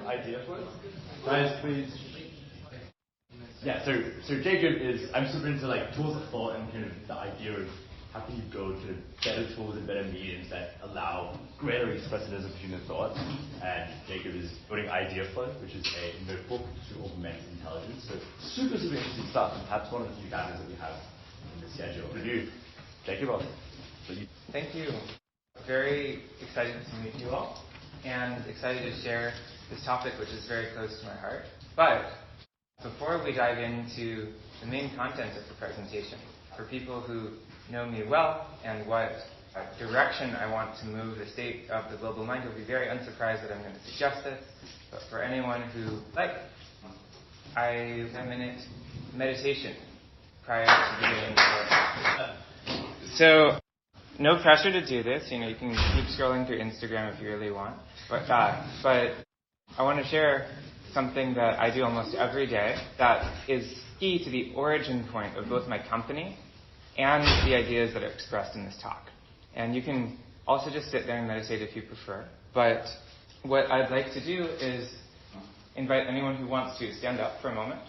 idea for it. Guys, please. Yeah, so Jacob is, I'm super into like tools of thought and kind of the idea of how can you go to better tools and better mediums that allow greater expressiveness of human thought. And Jacob is building Idea Flow, which is a notebook to augment intelligence. So super interesting stuff, and perhaps one of the few founders that we have in the schedule. For you, Jacob, Thank you. Very excited to meet you all, and excited to share this topic, which is very close to my heart. But before we dive into the main content of the presentation, for people who know me well and what direction I want to move the state of the global mind, you'll be very unsurprised that I'm going to suggest this. But for anyone who I 10-minute meditation prior to beginning the course. So, no pressure to do this. You know, you can keep scrolling through Instagram if you really want. But I want to share something that I do almost every day that is key to the origin point of both my company and the ideas that are expressed in this talk. And you can also just sit there and meditate if you prefer. But what I'd like to do is invite anyone who wants to stand up for a moment.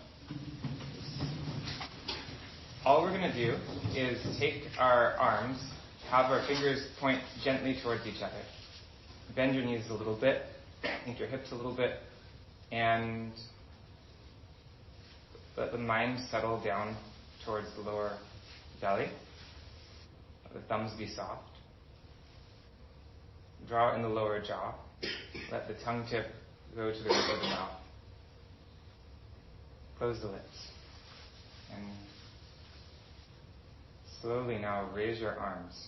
All we're going to do is take our arms, have our fingers point gently towards each other. Bend your knees a little bit, sink your hips a little bit, and let the mind settle down towards the lower belly. Let the thumbs be soft. Draw in the lower jaw. Let the tongue tip go to the roof of the mouth. Close the lips. And slowly now raise your arms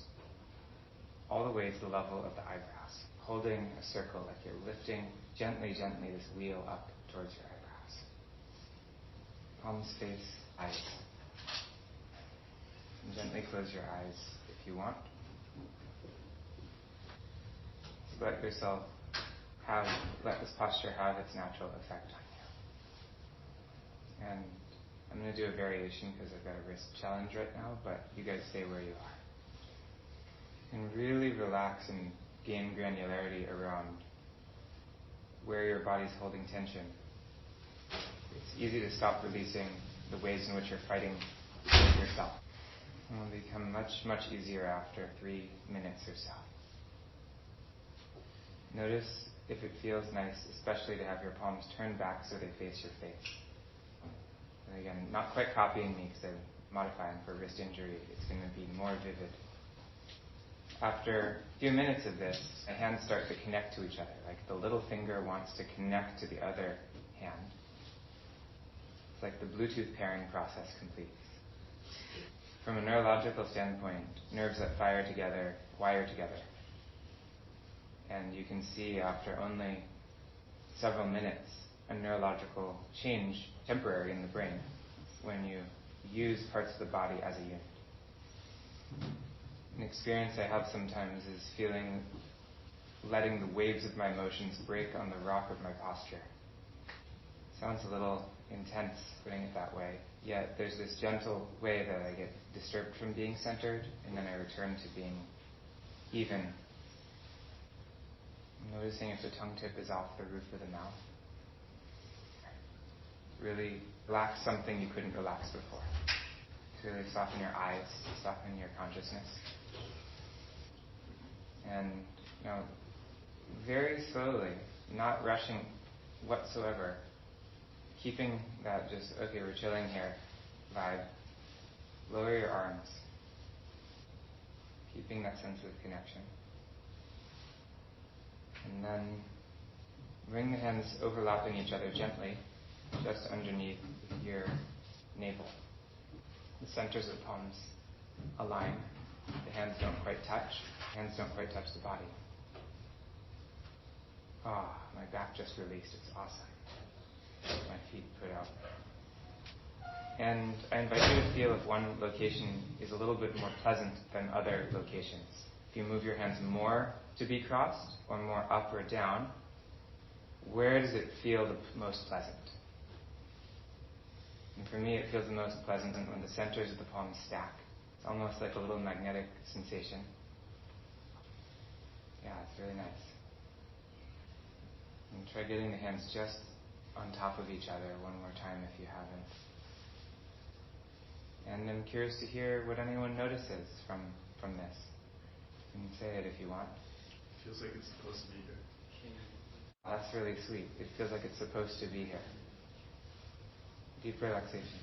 all the way to the level of the eyebrows, holding a circle like you're lifting gently this wheel up towards your eyebrows. Palms face eyes. And gently close your eyes if you want. Let this posture have its natural effect on you. And I'm going to do a variation because I've got a wrist challenge right now, but you guys stay where you are. And really relax and gain granularity around where your body's holding tension. It's easy to stop releasing the ways in which you're fighting with yourself. It will become much easier after 3 minutes or so. Notice if it feels nice, especially to have your palms turned back so they face your face. And again, not quite copying me because I'm modifying for wrist injury. It's going to be more vivid. After a few minutes of this, the hands start to connect to each other, like the little finger wants to connect to the other hand. It's like the Bluetooth pairing process completes. From a neurological standpoint, nerves that fire together wire together. And you can see after only several minutes a neurological change, temporary in the brain, when you use parts of the body as a unit. An experience I have sometimes is letting the waves of my emotions break on the rock of my posture. Sounds a little intense putting it that way, yet there's this gentle way that I get disturbed from being centered, and then I return to being even. Noticing if the tongue tip is off the roof of the mouth. Really relax something you couldn't relax before. To really soften your eyes, soften your consciousness. And very slowly, not rushing whatsoever, keeping that just, okay, we're chilling here vibe. Lower your arms, keeping that sense of connection. And then bring the hands overlapping each other gently, just underneath your navel. The centers of the palms align. The hands don't quite touch. Hands don't quite touch the body. My back just released. It's awesome. My feet put out. And I invite you to feel if one location is a little bit more pleasant than other locations. If you move your hands more to be crossed or more up or down, where does it feel the most pleasant? And for me, it feels the most pleasant when the centers of the palms stack. It's almost like a little magnetic sensation. Yeah, it's really nice. And try getting the hands just on top of each other one more time if you haven't. And I'm curious to hear what anyone notices from this. You can say it if you want. Feels like it's supposed to be here. That's really sweet. It feels like it's supposed to be here. Deep relaxation.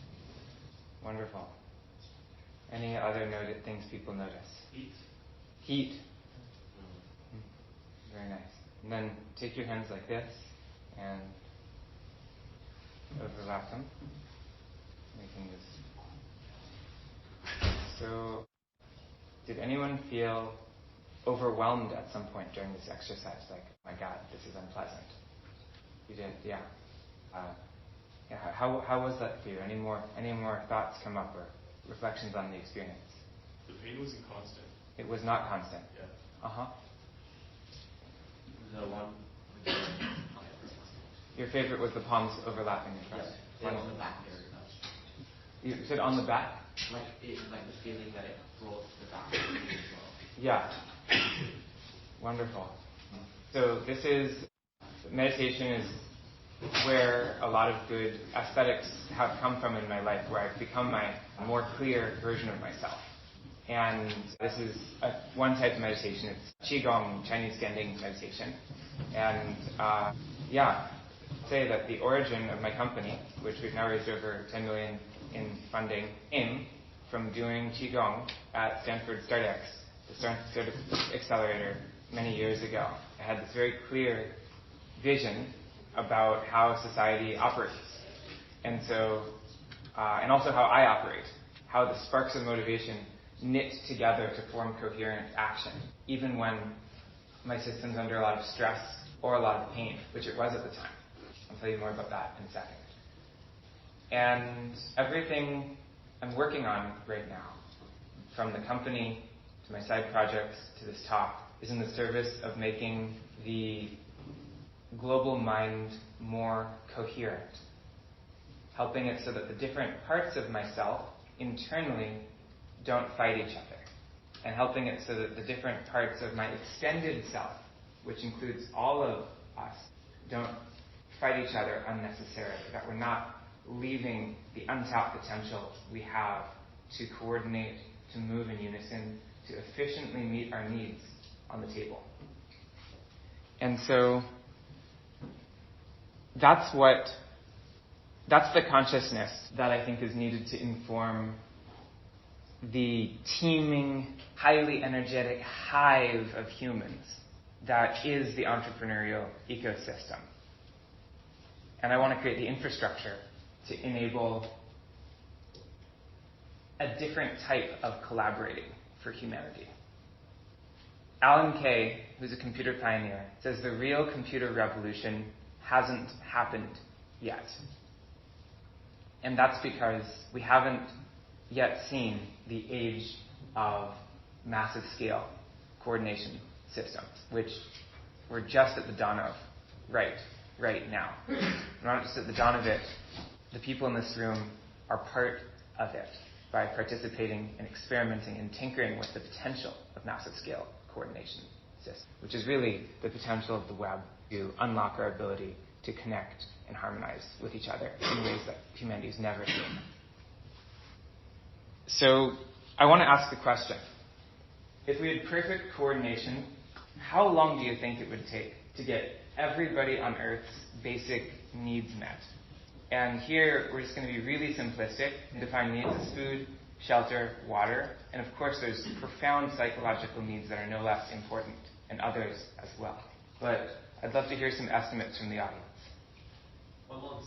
Wonderful. Any other things people notice? Heat. Heat. Very nice. And then take your hands like this and overlap them. Making this. So, did anyone feel overwhelmed at some point during this exercise? Like, oh my God, this is unpleasant. You did, yeah. How was that for you? Any more thoughts come up or reflections on the experience? The pain wasn't constant. It was not constant. Yeah. The one. Your favorite was the palms overlapping across. Yeah, on the back there. You said on the back? Like the feeling that it brought the back as well. Yeah. Wonderful. So this is, meditation is where a lot of good aesthetics have come from in my life, where I've become my more clear version of myself. And this is one type of meditation. It's Qigong, Chinese standing meditation. And say that the origin of my company, which we've now raised over 10 million in funding, came from doing Qigong at Stanford StartX, the Startup Accelerator, many years ago. I had this very clear vision about how society operates. And so, and also how I operate, how the sparks of motivation knit together to form coherent action, even when my system's under a lot of stress or a lot of pain, which it was at the time. I'll tell you more about that in a second. And everything I'm working on right now, from the company to my side projects to this talk, is in the service of making the global mind more coherent, helping it so that the different parts of myself internally don't fight each other, and helping it so that the different parts of my extended self, which includes all of us, don't fight each other unnecessarily, that we're not leaving the untapped potential we have to coordinate, to move in unison, to efficiently meet our needs on the table. And so that's the consciousness that I think is needed to inform the teeming, highly energetic hive of humans that is the entrepreneurial ecosystem. And I want to create the infrastructure to enable a different type of collaborating for humanity. Alan Kay, who's a computer pioneer, says the real computer revolution hasn't happened yet. And that's because we haven't yet seen the age of massive scale coordination systems, which we're just at the dawn of right now. We're not just at the dawn of it. The people in this room are part of it by participating and experimenting and tinkering with the potential of massive scale coordination systems, which is really the potential of the web to unlock our ability to connect and harmonize with each other in ways that humanity's never seen. So I want to ask the question, if we had perfect coordination, how long do you think it would take to get everybody on Earth's basic needs met? And here we're just going to be really simplistic and define needs as food, shelter, water, and of course there's profound psychological needs that are no less important, and others as well. But I'd love to hear some estimates from the audience. 1 month.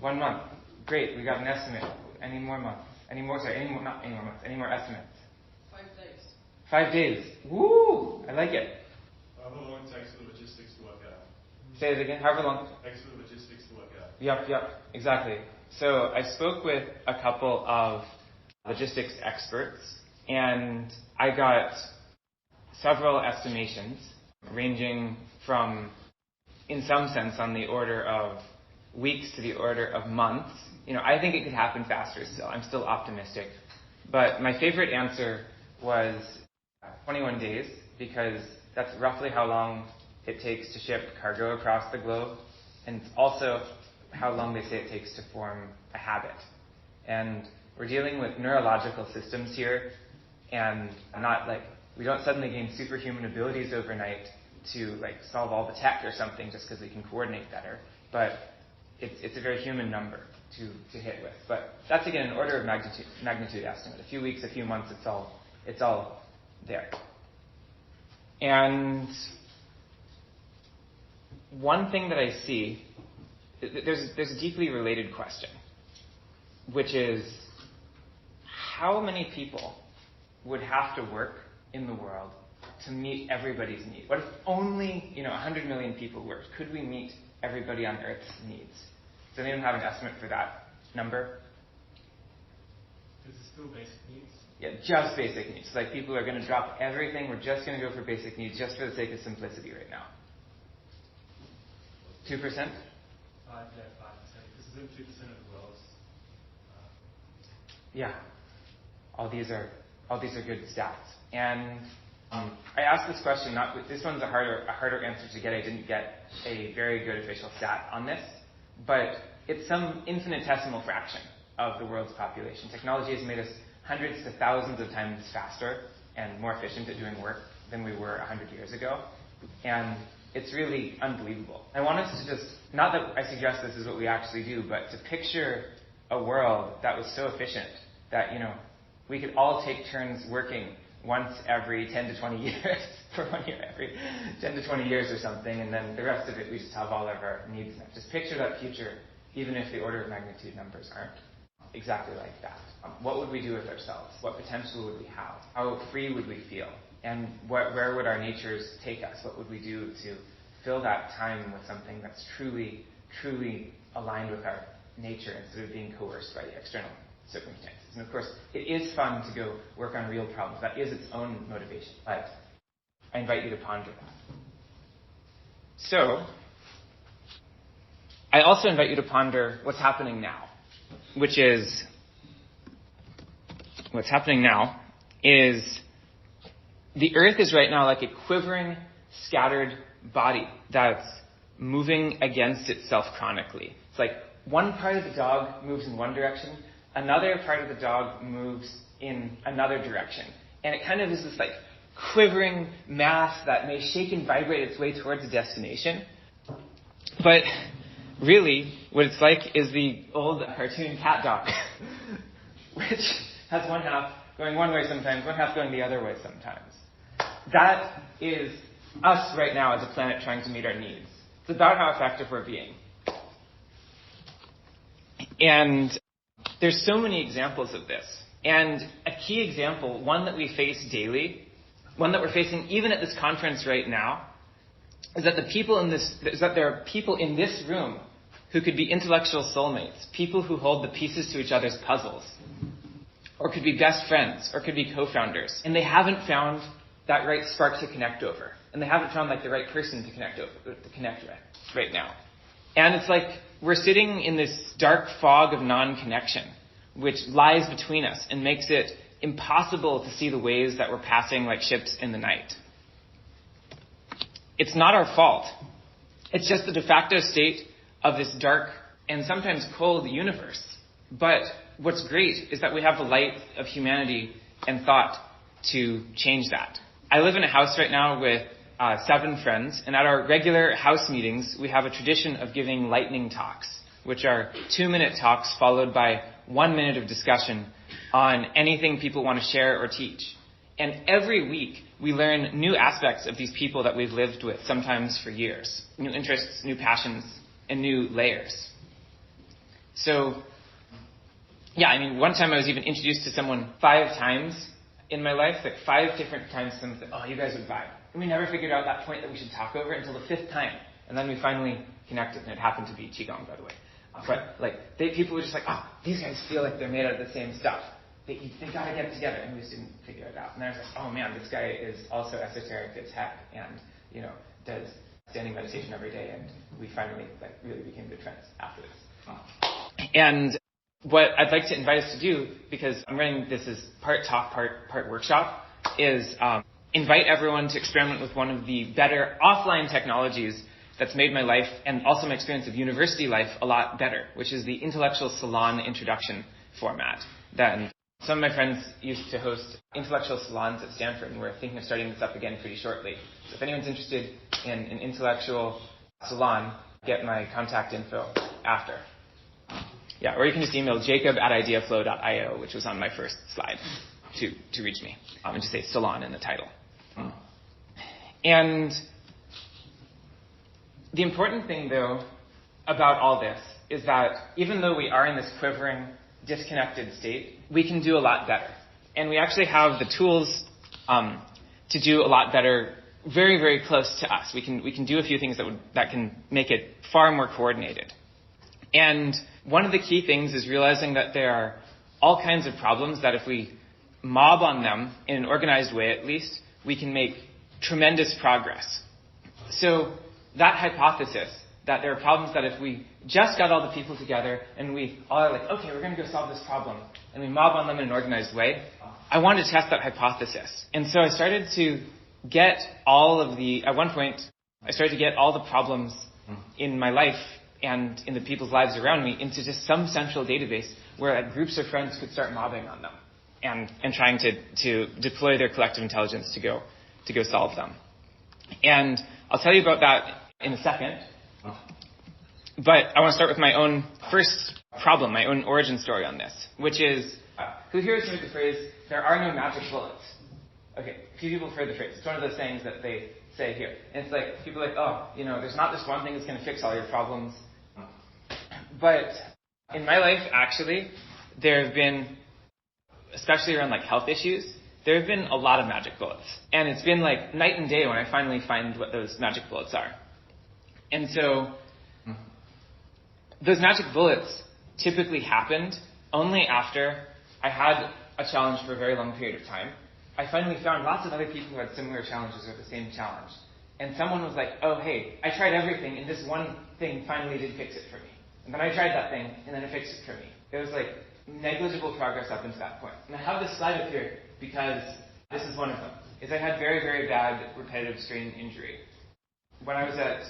1 month. Great, we got an estimate. Any more months? Any more estimates? 5 days. 5 days. Woo! I like it. However long it takes for the logistics to work out. Say it again. However long. It takes for the logistics to work out. Yep, exactly. So I spoke with a couple of logistics experts, and I got several estimations ranging from, in some sense, on the order of weeks to the order of months. I think it could happen faster still. I'm still optimistic. But my favorite answer was 21 days, because that's roughly how long it takes to ship cargo across the globe, and it's also how long they say it takes to form a habit. And we're dealing with neurological systems here, and not like, we don't suddenly gain superhuman abilities overnight to like solve all the tech or something just because we can coordinate better. But it's a very human number to hit with. But that's again an order of magnitude estimate. A few weeks, a few months, it's all there. And one thing that I see, there's a deeply related question, which is how many people would have to work in the world to meet everybody's needs? What if only 100 million people worked? Could we meet everybody on Earth's needs? Does anyone have an estimate for that number? Is it still basic needs? Yeah, just basic needs. Like people are going to drop everything. We're just going to go for basic needs just for the sake of simplicity right now. 2%? 5%. This isn't 2% of the world's. Yeah. All these are good stats. And I asked this question. This one's a harder answer to get. I didn't get a very good official stat on this, but it's some infinitesimal fraction of the world's population. Technology has made us hundreds to thousands of times faster and more efficient at doing work than we were 100 years ago, and it's really unbelievable. I want us to just, not that I suggest this is what we actually do, but to picture a world that was so efficient that we could all take turns working once every 10 to 20 years, for 1 year every 10 to 20 years or something, and then the rest of it we just have all of our needs met. Just picture that future, even if the order of magnitude numbers aren't exactly like that. What would we do with ourselves? What potential would we have? How free would we feel? And where would our natures take us? What would we do to fill that time with something that's truly, truly aligned with our nature instead of being coerced by the external circumstances? And of course, it is fun to go work on real problems. That is its own motivation. But I invite you to ponder that. So, I also invite you to ponder what's happening now, which is, what's happening now is the Earth is right now like a quivering, scattered body that's moving against itself chronically. It's like one part of the dog moves in one direction, another part of the dog moves in another direction. And it kind of is this like quivering mass that may shake and vibrate its way towards a destination. But really, what it's like is the old cartoon cat dog, which has one half going one way sometimes, one half going the other way sometimes. That is us right now as a planet trying to meet our needs. It's about how effective we're being. And there's so many examples of this. And a key example, one that we face daily, one that we're facing even at this conference right now, is that there are people in this room who could be intellectual soulmates, people who hold the pieces to each other's puzzles, or could be best friends, or could be co-founders. And they haven't found that right spark to connect over. And they haven't found the right person to connect with right now. And it's like we're sitting in this dark fog of non-connection, which lies between us and makes it impossible to see the ways that we're passing like ships in the night. It's not our fault. It's just the de facto state of this dark and sometimes cold universe. But what's great is that we have the light of humanity and thought to change that. I live in a house right now with 7 friends, and at our regular house meetings, we have a tradition of giving lightning talks, which are 2-minute talks followed by 1 minute of discussion on anything people want to share or teach. And every week, we learn new aspects of these people that we've lived with, sometimes for years. New interests, new passions, and new layers. So, one time I was even introduced to someone 5 times in my life, 5 different times someone said, "Oh, you guys would vibe." And we never figured out that point that we should talk over until the 5th time. And then we finally connected, and it happened to be Qigong, by the way. But people were just like, "Oh, these guys feel like they're made out of the same stuff. They got to get together," and we just didn't figure it out. And I was like, "Oh man, this guy is also esoteric as heck, and does standing meditation every day." And we finally really became good friends after this. And what I'd like to invite us to do, because I'm running this as part talk, part workshop, is invite everyone to experiment with one of the better offline technologies that's made my life and also my experience of university life a lot better, which is the intellectual salon introduction format. That some of my friends used to host intellectual salons at Stanford, and we're thinking of starting this up again pretty shortly. So if anyone's interested in an intellectual salon, get my contact info after. Yeah, or you can just email jacob@ideaflow.io, which was on my first slide, to reach me, and just say salon in the title. And the important thing, though, about all this is that even though we are in this quivering, disconnected state, we can do a lot better. And we actually have the tools to do a lot better very, very close to us. We can do a few things that can make it far more coordinated. And one of the key things is realizing that there are all kinds of problems that if we mob on them in an organized way, at least, we can make tremendous progress. So that hypothesis that there are problems that if we just got all the people together and we all are like, okay, we're going to go solve this problem, and we mob on them in an organized way, I wanted to test that hypothesis. And so I started to get at one point, I started to get all the problems in my life and in the people's lives around me into just some central database where groups of friends could start mobbing on them and trying to deploy their collective intelligence to go solve them. And I'll tell you about that in a second. But I want to start with my own first problem, my own origin story on this, which is, who here has heard the phrase, there are no magic bullets? Okay, a few people have heard the phrase. It's one of those sayings that they say here. And it's like, people are like, oh, there's not this one thing that's going to fix all your problems. But in my life, actually, there have been, especially around like health issues, there have been a lot of magic bullets. And it's been like night and day when I finally find what those magic bullets are. And so those magic bullets typically happened only after I had a challenge for a very long period of time. I finally found lots of other people who had similar challenges or the same challenge. And someone was like, oh, hey, I tried everything, and this one thing finally did fix it for me. And then I tried that thing, and then it fixed it for me. It was like negligible progress up until that point. And I have this slide up here because this is one of them. I had very, very bad repetitive strain injury. When I was at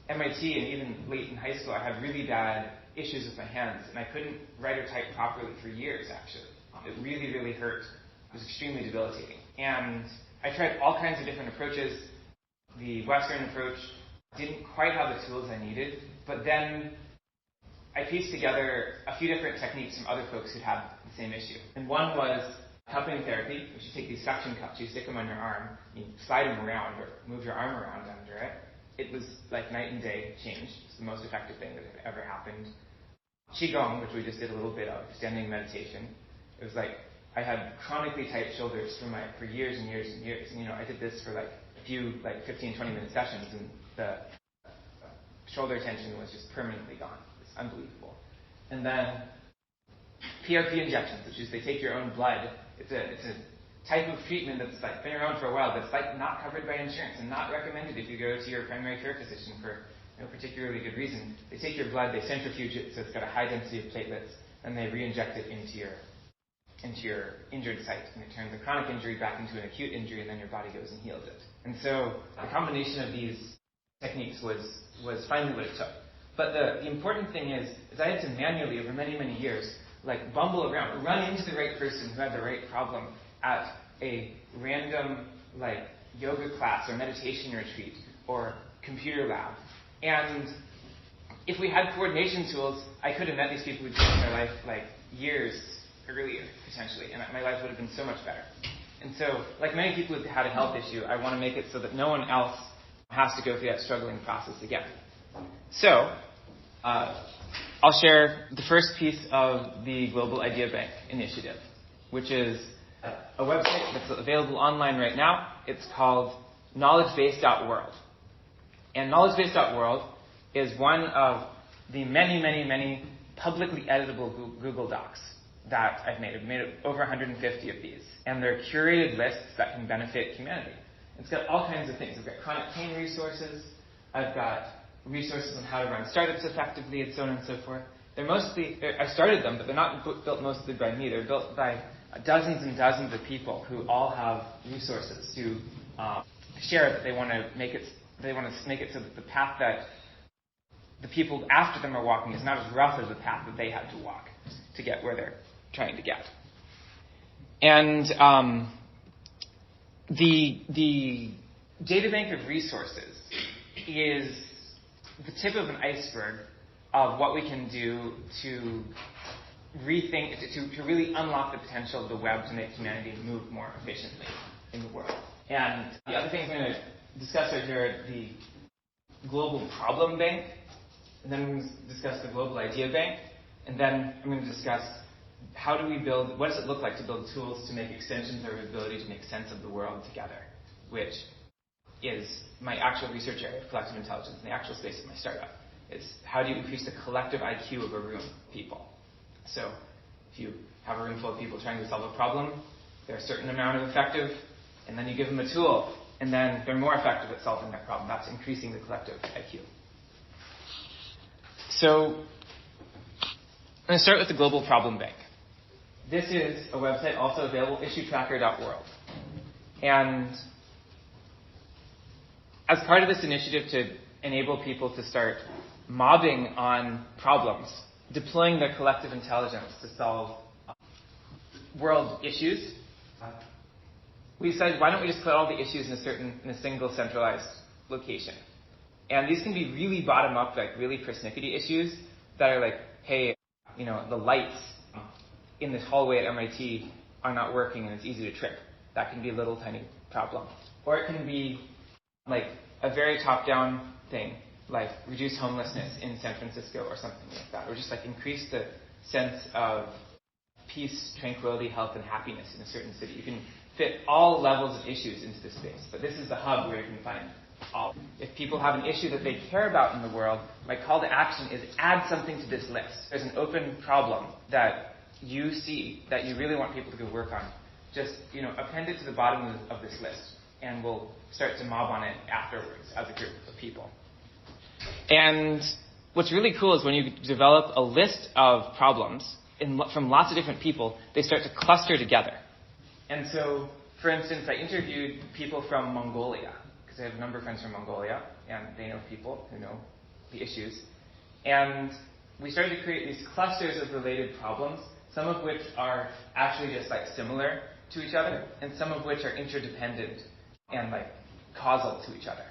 MIT and even late in high school, I had really bad issues with my hands, and I couldn't write or type properly for years, actually. It really, really hurt. It was extremely debilitating. And I tried all kinds of different approaches. The Western approach didn't quite have the tools I needed, but then I pieced together a few different techniques from other folks who'd had the same issue. And one was cupping therapy, which you take these suction cups, you stick them on your arm, you slide them around or move your arm around under it. It was like night and day change. It's the most effective thing that had ever happened. Qigong, which we just did a little bit of, standing meditation. It was like I had chronically tight shoulders for years and years and years. And, I did this for like a few 15, 20-minute sessions, and the shoulder tension was just permanently gone. It's unbelievable. And then PRP injections, which is they take your own blood. It's a type of treatment that's like been around for a while, that's like not covered by insurance and not recommended if you go to your primary care physician for no particularly good reason. They take your blood, they centrifuge it so it's got a high density of platelets, and they re-inject it into your injured site, and it turns a chronic injury back into an acute injury, and then your body goes and heals it. And so the combination of these techniques was finally what it took. But the important thing is I had to manually, over many, many years, bumble around, run into the right person who had the right problem at a random yoga class or meditation retreat or computer lab. And if we had coordination tools, I could have met these people who changed my life years earlier, potentially, and my life would have been so much better. And so, like many people who've had a health issue, I want to make it so that no one else has to go through that struggling process again. So, I'll share the first piece of the Global Idea Bank initiative, which is a website that's available online right now. It's called knowledgebase.world. And knowledgebase.world is one of the many, many, many publicly editable Google Docs that I've made. I've made over 150 of these. And they're curated lists that can benefit humanity. It's got all kinds of things. I've got chronic pain resources. I've got resources on how to run startups effectively, and so on and so forth. I started them, but they're not built mostly by me. They're built by dozens and dozens of people who all have resources to share that they want to make it. They want to make it so that the path that the people after them are walking is not as rough as the path that they had to walk to get where they're trying to get. And the data bank of resources is the tip of an iceberg of what we can do to rethink, to really unlock the potential of the web to make humanity move more efficiently in the world. And the other things I'm going to discuss right here are the global problem bank, and then I'm going to discuss the global idea bank, and then I'm going to discuss how do we build, what does it look like to build tools to make extensions of our ability to make sense of the world together, which is my actual research area of collective intelligence and the actual space of my startup. It's how do you increase the collective IQ of a room of people. So if you have a room full of people trying to solve a problem, they're a certain amount of effective, and then you give them a tool, and then they're more effective at solving that problem. That's increasing the collective IQ. So I'm going to start with the Global Problem Bank. This is a website also available, issuetracker.world. And as part of this initiative to enable people to start mobbing on problems, deploying their collective intelligence to solve world issues, we decided, why don't we just put all the issues in a single centralized location? And these can be really bottom-up, like really persnickety issues that are like, hey, the lights in this hallway at MIT are not working and it's easy to trip. That can be a little tiny problem. Or it can be like a very top-down thing, like reduce homelessness in San Francisco or something like that. Or just like increase the sense of peace, tranquility, health, and happiness in a certain city. You can fit all levels of issues into this space. But this is the hub where you can find all. If people have an issue that they care about in the world, my call to action is add something to this list. There's an open problem that you see that you really want people to go work on. Just, append it to the bottom of this list, and we'll start to mob on it afterwards as a group of people. And what's really cool is when you develop a list of problems from lots of different people, they start to cluster together. And so, for instance, I interviewed people from Mongolia, because I have a number of friends from Mongolia, and they know people who know the issues. And we started to create these clusters of related problems, some of which are actually just like similar to each other, and some of which are interdependent and like causal to each other.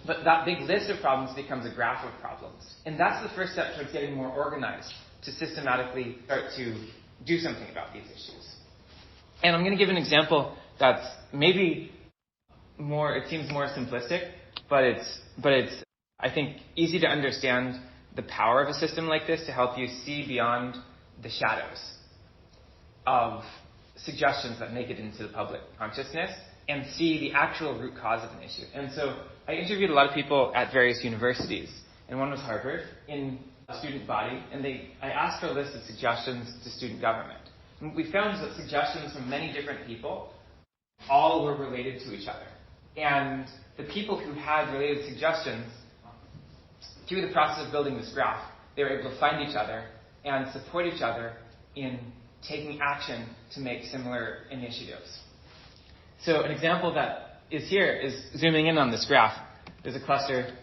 But that big list of problems becomes a graph of problems. And that's the first step towards getting more organized to systematically start to do something about these issues. And I'm going to give an example that's maybe it seems more simplistic, but it's, I think, easy to understand the power of a system like this to help you see beyond the shadows of suggestions that make it into the public consciousness and see the actual root cause of an issue. And so I interviewed a lot of people at various universities, and one was Harvard, in a student body, and I asked for a list of suggestions to student government. And we found that suggestions from many different people all were related to each other. And the people who had related suggestions, through the process of building this graph, they were able to find each other and support each other in taking action to make similar initiatives. So an example that is here is zooming in on this graph. There's a cluster,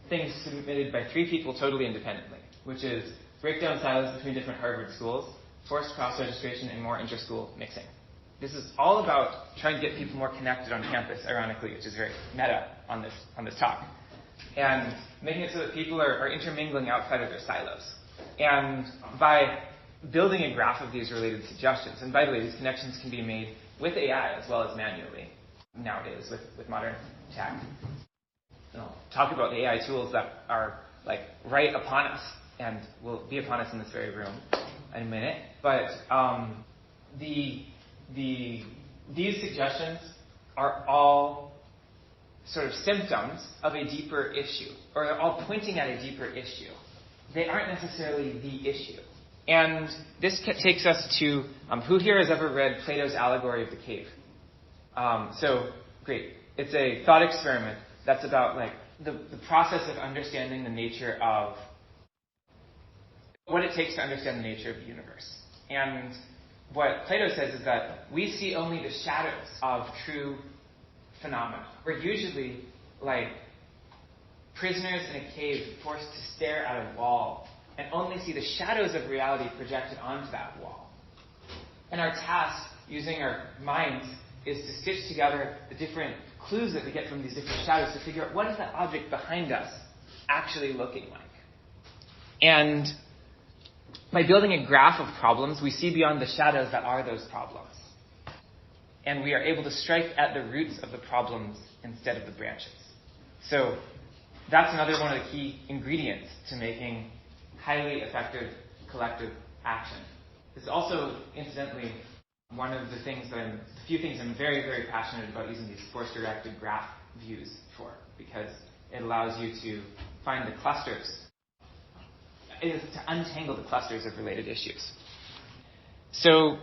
things submitted by 3 people totally independently, which is break down silos between different Harvard schools, forced cross-registration, and more inter-school mixing. This is all about trying to get people more connected on campus, ironically, which is very meta on this talk, and making it so that people are intermingling outside of their silos. And by building a graph of these related suggestions, and by the way, these connections can be made with AI as well as manually nowadays with modern tech. And I'll talk about the AI tools that are like right upon us and will be upon us in this very room in a minute. But these suggestions are all sort of symptoms of a deeper issue, or they're all pointing at a deeper issue. They aren't necessarily the issue. And this takes us to, who here has ever read Plato's Allegory of the Cave? So, great. It's a thought experiment that's about like the process of understanding the nature of what it takes to understand the nature of the universe. And what Plato says is that we see only the shadows of true phenomena. We're usually like prisoners in a cave forced to stare at a wall and only see the shadows of reality projected onto that wall. And our task, using our minds, is to stitch together the different clues that we get from these different shadows to figure out what is that object behind us actually looking like. And by building a graph of problems, we see beyond the shadows that are those problems. And we are able to strike at the roots of the problems instead of the branches. So that's another one of the key ingredients to making highly effective collective action. This is also, incidentally, one of the few things I'm very, very passionate about using these force-directed graph views for, because it allows you to find the clusters. It is to untangle the clusters of related issues. So,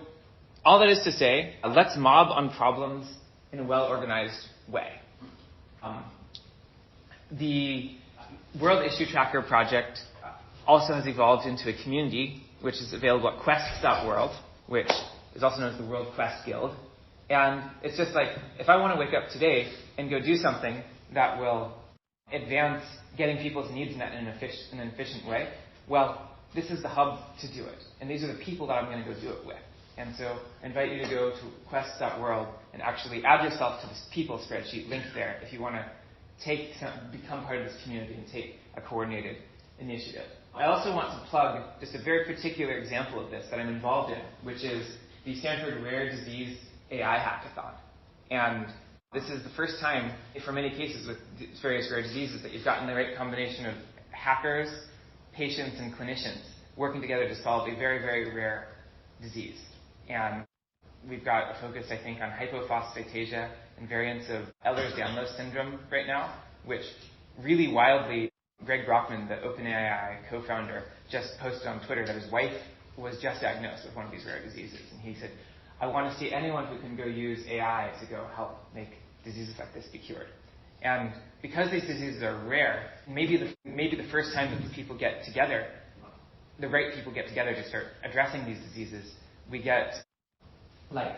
all that is to say, let's mob on problems in a well-organized way. The World Issue Tracker project also has evolved into a community, which is available at quests.world, which is also known as the World Quest Guild. And it's just like, if I want to wake up today and go do something that will advance getting people's needs met in an efficient way, well, this is the hub to do it. And these are the people that I'm going to go do it with. And so I invite you to go to quest.world and actually add yourself to this people spreadsheet link there if you want to become part of this community and take a coordinated initiative. I also want to plug just a very particular example of this that I'm involved in, which is the Stanford Rare Disease AI Hackathon. And this is the first time, for many cases with various rare diseases, that you've gotten the right combination of hackers, patients, and clinicians working together to solve a very, very rare disease. And we've got a focus, I think, on hypophosphatasia and variants of Ehlers-Danlos syndrome right now, which really wildly, Greg Brockman, the OpenAI co-founder, just posted on Twitter that his wife was just diagnosed with one of these rare diseases. And he said, I want to see anyone who can go use AI to go help make diseases like this be cured. And because these diseases are rare, maybe the first time that the people get together, the right people get together to start addressing these diseases, we get, like,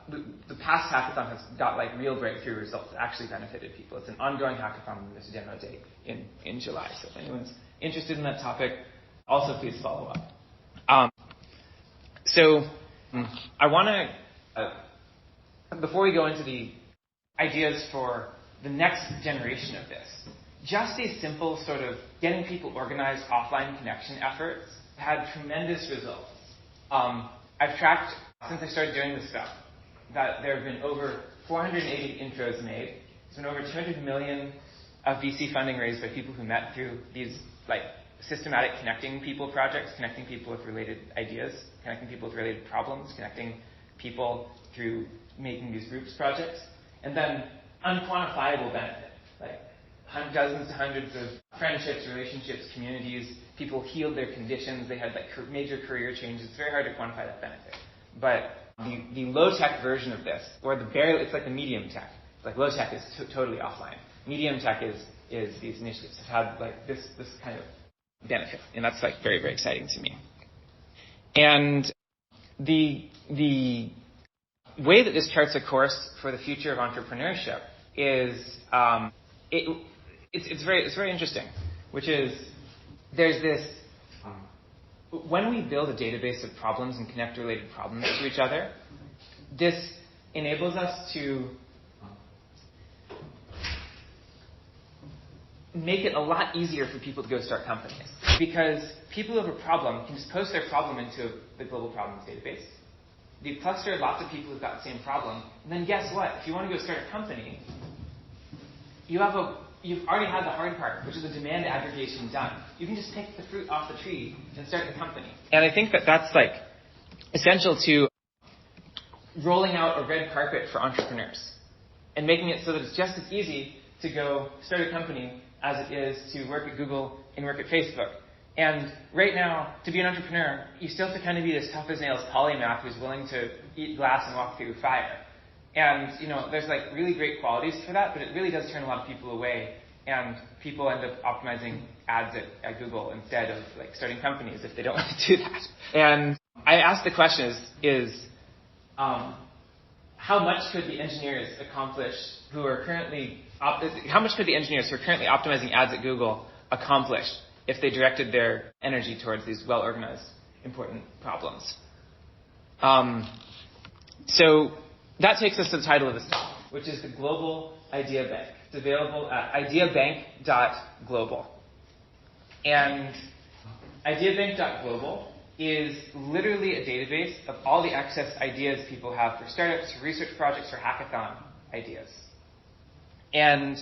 the past hackathon has got, like, real breakthrough results that actually benefited people. It's an ongoing hackathon, and there's a demo day in July. So if anyone's interested in that topic, also please follow up. So I want to, before we go into the ideas for the next generation of this, just these simple sort of getting people organized offline connection efforts had tremendous results. I've tracked, since I started doing this stuff, that there have been over 480 intros made. There's been over 200 million of VC funding raised by people who met through these, like, systematic connecting people projects, connecting people with related ideas, connecting people with related problems, connecting people through making these groups projects, and then unquantifiable benefit, like dozens to hundreds of friendships, relationships, communities. People healed their conditions. They had, like, major career changes. It's very hard to quantify that benefit. But the low-tech version of this, or it's like the medium tech. Like, low-tech is totally offline. Medium tech is these initiatives have had, like, this kind of benefit. And that's, like, very, very exciting to me. And the way that this charts a course for the future of entrepreneurship is it's very interesting, which is there's this when we build a database of problems and connect related problems to each other, this enables us to make it a lot easier for people to go start companies. Because people who have a problem can just post their problem into the global problems database. You cluster lots of people who've got the same problem, and then guess what? If you want to go start a company, you've already had the hard part, which is the demand aggregation done. You can just pick the fruit off the tree and start the company. And I think that that's, like, essential to rolling out a red carpet for entrepreneurs and making it so that it's just as easy to go start a company as it is to work at Google and work at Facebook. And right now, to be an entrepreneur, you still have to kind of be this tough-as-nails polymath who's willing to eat glass and walk through fire. And, there's, like, really great qualities for that, but it really does turn a lot of people away. And people end up optimizing ads at Google instead of, like, starting companies if they don't want to do that. And I asked the question, is how much could the engineers accomplish who are currently optimizing ads at Google accomplish if they directed their energy towards these well-organized, important problems? So that takes us to the title of this talk, which is the Global Idea Bank. It's available at ideabank.global. And ideabank.global is literally a database of all the excess ideas people have for startups, for research projects, for hackathon ideas. And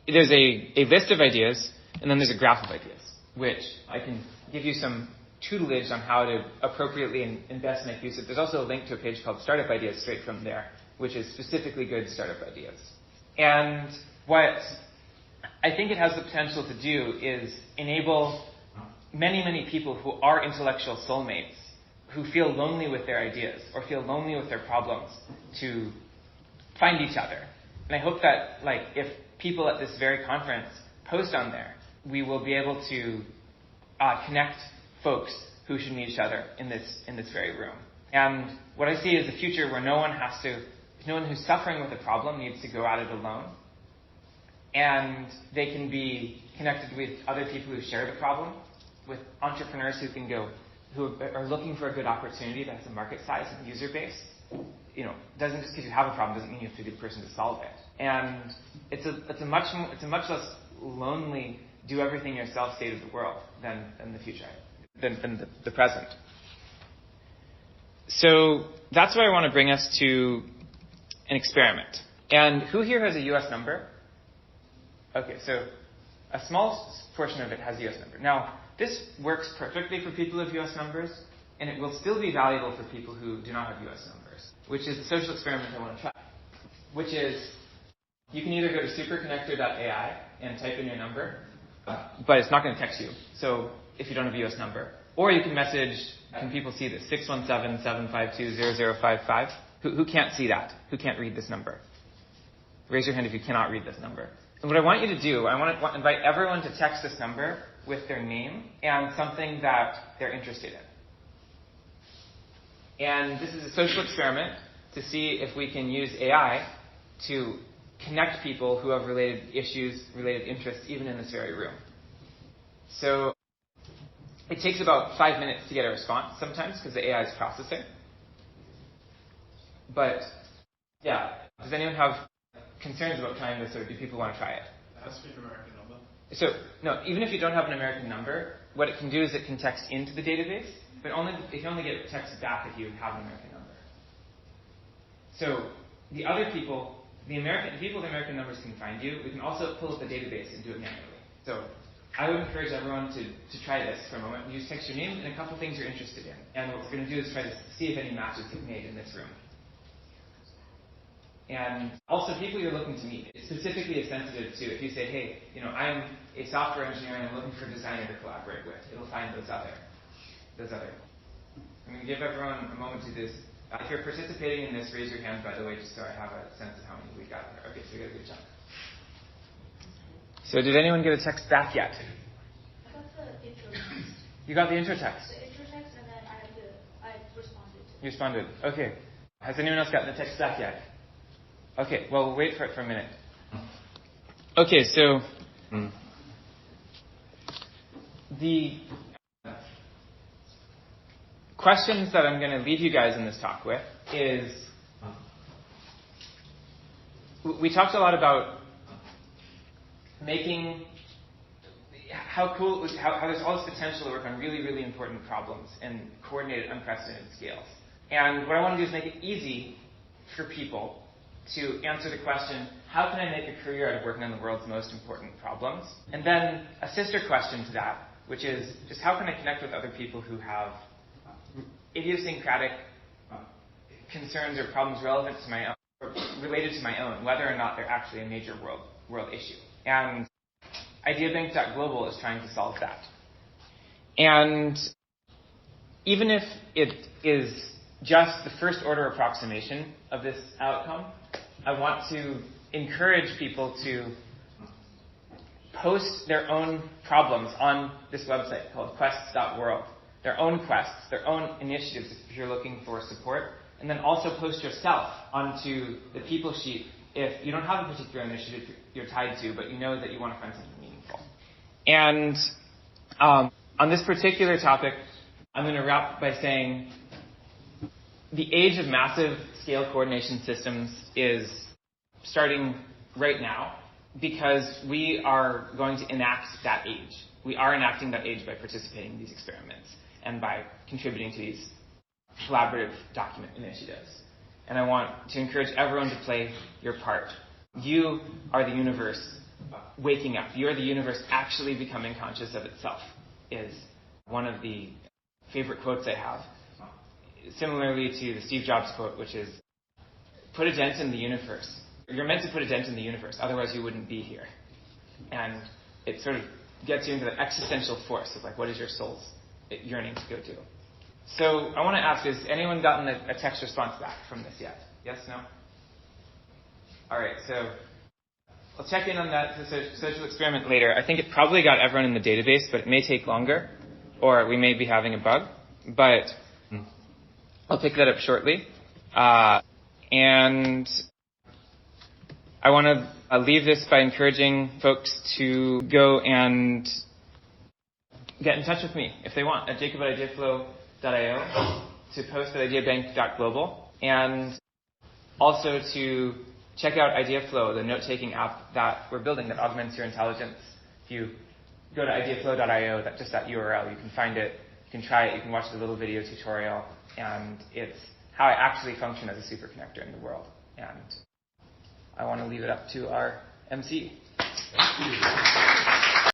there's a list of ideas, and then there's a graph of ideas, which I can give you some tutelage on how to appropriately and best make use of. There's also a link to a page called Startup Ideas straight from there, which is specifically good startup ideas. And what I think it has the potential to do is enable many, many people who are intellectual soulmates, who feel lonely with their ideas or feel lonely with their problems, to find each other. And I hope that, if people at this very conference post on there, we will be able to connect folks who should meet each other in this very room. And what I see is a future where no one who's suffering with a problem needs to go at it alone. And they can be connected with other people who share the problem, with entrepreneurs who are looking for a good opportunity that has a market size and user base. Doesn't just because you have a problem doesn't mean you have to be the person to solve it. And it's a much less lonely, do everything yourself state of the world than the future, than the present. So that's where I want to bring us to an experiment. And who here has a U.S. number? Okay, so a small portion of it has a U.S. number. Now, this works perfectly for people with U.S. numbers, and it will still be valuable for people who do not have U.S. numbers, which is the social experiment I want to try, which is you can either go to superconnector.ai and type in your number, but it's not going to text you, so if you don't have a U.S. number. Or you can message, can people see this, 617-752-0055? Who can't see that? Who can't read this number? Raise your hand if you cannot read this number. And what I want you to do, I want to invite everyone to text this number with their name and something that they're interested in. And this is a social experiment to see if we can use AI to connect people who have related issues, related interests, even in this very room. So it takes about 5 minutes to get a response sometimes because the AI is processing. But, yeah, does anyone have concerns about trying this, or do people want to try it? It has to be an American number. So, no, even if you don't have an American number, what it can do is it can text into the database, but it can only get text back if you have an American number. So the other people, the people with American numbers can find you. We can also pull up the database and do it manually. So I would encourage everyone to try this for a moment. You just text your name and a couple things you're interested in. And what we're going to do is try to see if any matches get made in this room. And also people you're looking to meet. It specifically is sensitive to if you say, hey, I'm a software engineer and I'm looking for a designer to collaborate with. It'll find those other. I'm going to give everyone a moment to do this. If you're participating in this, raise your hand, by the way, just so I have a sense of how many we got there. Okay, so we got a good chunk. So did anyone get a text back yet? I got the intro text. You got the intro text? The intro text, and then I responded. You responded. Okay. Has anyone else gotten the text back yet? Okay, well, we'll wait for it for a minute. Okay, so the questions that I'm going to leave you guys in this talk with is, we talked a lot about making how there's all this potential to work on really, really important problems and coordinated, unprecedented scales. And what I want to do is make it easy for people to answer the question, how can I make a career out of working on the world's most important problems? And then a sister question to that, which is just how can I connect with other people who have idiosyncratic concerns or problems relevant to my own, or related to my own, whether or not they're actually a major world issue. And ideabank.global is trying to solve that. And even if it is just the first order approximation of this outcome, I want to encourage people to post their own problems on this website called quests.world. their own quests, their own initiatives if you're looking for support, and then also post yourself onto the people sheet if you don't have a particular initiative you're tied to, but you know that you want to find something meaningful. And on this particular topic, I'm going to wrap by saying the age of massive scale coordination systems is starting right now because we are going to enact that age. We are enacting that age by participating in these experiments and by contributing to these collaborative document initiatives. And I want to encourage everyone to play your part. You are the universe waking up. You are the universe actually becoming conscious of itself, is one of the favorite quotes I have. Similarly to the Steve Jobs quote, which is, put a dent in the universe. You're meant to put a dent in the universe, otherwise you wouldn't be here. And it sort of gets you into the existential force of like, what is your soul's yearning to go to? So I want to ask, has anyone gotten a text response back from this yet? Yes, no? All right, so I'll check in on that social experiment later. I think it probably got everyone in the database, but it may take longer, or we may be having a bug. But I'll pick that up shortly. And I want to leave this by encouraging folks to go and get in touch with me if they want at jacob@ideaflow.io, to post at ideabank.global, and also to check out IdeaFlow, the note-taking app that we're building that augments your intelligence. If you go to ideaflow.io, that's just that URL, you can find it, you can try it, you can watch the little video tutorial, and it's how I actually function as a superconnector in the world. And I want to leave it up to our MC. Thank you.